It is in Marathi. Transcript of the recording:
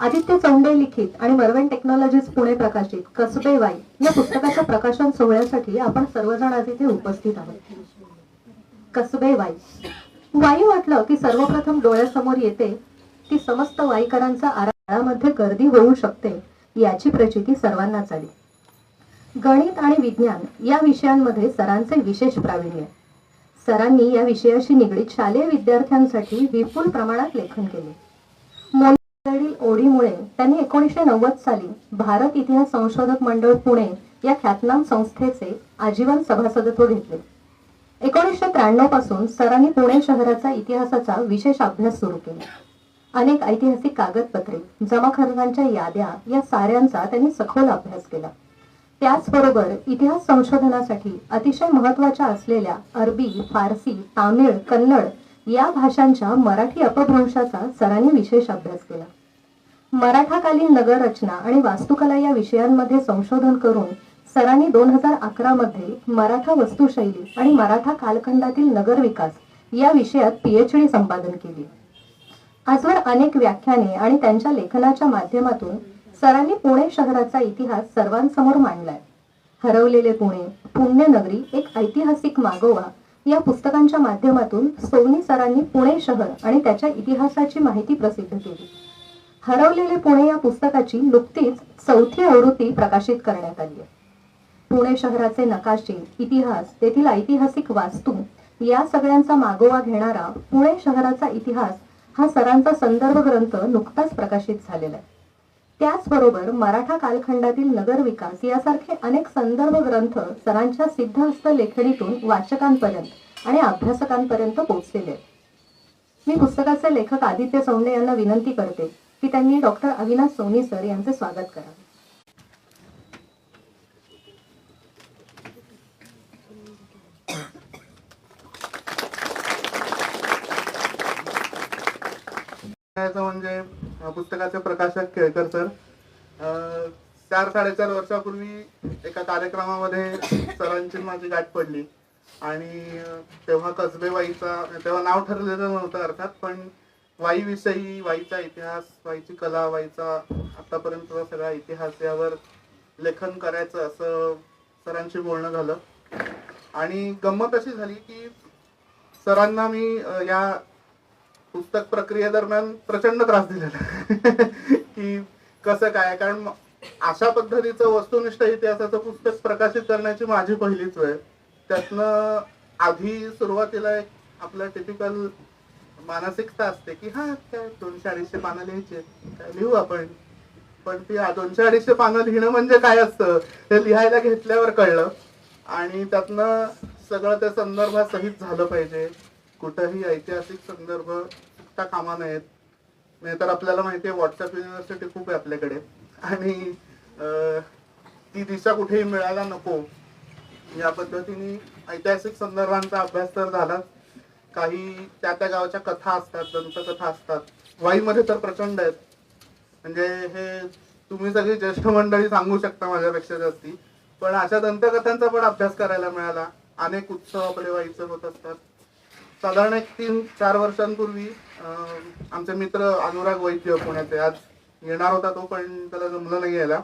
आदित्य चौंडे लिखित आणि मर्वेन टेक्नॉलॉजीज पुणे प्रकाशित कसबे वाई या पुस्तकाच्या प्रकाशन सोहळ्यासाठी आपण सर्वजण आज इथे उपस्थित आहोत. कसबे वाई. वाई म्हटलं की सर्वप्रथम डोळ्यासमोर येते ती समस्त वाईकरांचा आरामध्ये गर्दी होऊ शकते याची प्रचिती सर्वांनाच आली. गणित आणि विज्ञान या विषयांमध्ये सरांचे विशेष प्रावीण्य. सरांनी या विषयाशी निगडीत शालेय विद्यार्थ्यांसाठी विपुल प्रमाणात लेखन केले. ओढीमुळे त्यांनी 1990 साली भारत इतिहास संशोधक मंडळ पुणे या ख्यातनाम संस्थेचे आजीवन सभासदत्व घेतले. 1993 पासून सरांनी पुणे शहराचा इतिहासाचा विशेष अभ्यास सुरू केला. अनेक ऐतिहासिक कागदपत्रे, जमा खर्चांच्या याद्या या साऱ्यांचा त्यांनी सखोल अभ्यास केला. त्याचबरोबर इतिहास संशोधनासाठी अतिशय महत्त्वाच्या असलेल्या अरबी, फारसी, तामिळ, कन्नड या भाषांच्या मराठी अपभ्रंशाचा सरांनी विशेष अभ्यास केला. मराठाकालीन नगररचना आणि वास्तुकला या विषयांमध्ये संशोधन करून सरांनी 2011 मध्ये मराठा वस्तुशैली आणि मराठा कालखंडातील नगर विकास या विषयात PhD संपादन केली. आजवर अनेक व्याख्याने आणि त्यांच्या लेखनाच्या माध्यमातून सरांनी पुणे शहराचा इतिहास सर्वांसमोर मांडलाय. हरवलेले पुणे, पुण्यनगरी एक ऐतिहासिक मागोवा या पुस्तकांच्या माध्यमातून सोनी सरांनी पुणे शहर आणि त्याच्या इतिहासाची माहिती प्रसिद्ध केली. हरवलेले पुणे या पुस्तकाची नुकतीच 4थी आवृत्ती प्रकाशित करण्यात आली आहे. पुणे शहराचे नकाशे, इतिहास, तेथील ऐतिहासिक वास्तू या सगळ्यांचा मागोवा घेणारा पुणे शहराचा इतिहास हा सरांचा संदर्भ ग्रंथ नुकताच प्रकाशित झालेला आहे. त्याचबरोबर मराठा कालखंडातील नगर विकास यासारखे अनेक संदर्भ ग्रंथ सरांच्या सिद्धहस्त लेखणीतून वाचकांपर्यंत आणि अभ्यासकांपर्यंत पोहोचलेले आहेत. मी पुस्तकाचे लेखक आदित्य चौंडे यांना विनंती करते की त्यांनी डॉक्टर अविनाश सोनी सर यांचे स्वागत करावे. म्हणजे पुस्तकाचे प्रकाशक केळकर सर 4-4.5 वर्षापूर्वी एका कार्यक्रमामध्ये सरांची माझी गाठ पडली आणि तेव्हा कसबे वाईचा, तेव्हा नाव ठरलेलं नव्हतं अर्थात, पण वाईविषयी, वाईचा इतिहास, वाईची कला, वाईचा आतापर्यंतचा सगळा इतिहास यावर लेखन करायचं असं सरांशी बोलणं झालं. आणि गंमत अशी झाली की सरांना मी या पुस्तक प्रक्रियेदरम्यान प्रचंड त्रास दिलेला की कसं काय, कारण अशा पद्धतीचं वस्तुनिष्ठ इतिहासाचं पुस्तक प्रकाशित करण्याची माझी पहिलीच वेळ. त्यातनं आधी सुरुवातीला एक आपलं टिपिकल मानसिकता असते की हा काय 200-250 पानं लिहायचे, काय लिहू आपण, पण ती 200-250 पानं लिहिणं म्हणजे काय असतं हे लिहायला घेतल्यावर कळलं. आणि त्यातनं सगळं त्या संदर्भासहित झालं पाहिजे. कुठंही ऐतिहासिक संदर्भ चुकता कामा नयेत. नाहीतर आपल्याला माहिती आहे व्हॉट्सअप युनिव्हर्सिटी खूप आहे आपल्याकडे आणि ती दिशा कुठेही मिळायला नको. या पद्धतीने ऐतिहासिक संदर्भांचा अभ्यास तर झालाच. काही त्या त्या गावाच्या कथा असतात, दंतकथा असतात. वाईमध्ये तर प्रचंड आहेत. म्हणजे हे तुम्ही सगळी ज्येष्ठ मंडळी सांगू शकता माझ्यापेक्षा जास्ती, पण अशा दंतकथांचा पण अभ्यास करायला मिळाला. अनेक उत्सव आपले वाईचे होत असतात. साधारण 3-4 वर्षांपूर्वी आमचे मित्र अनुराग वैद्य पुण्याचे, आज येणार होता तो पण त्याला जमलं नाही यायला,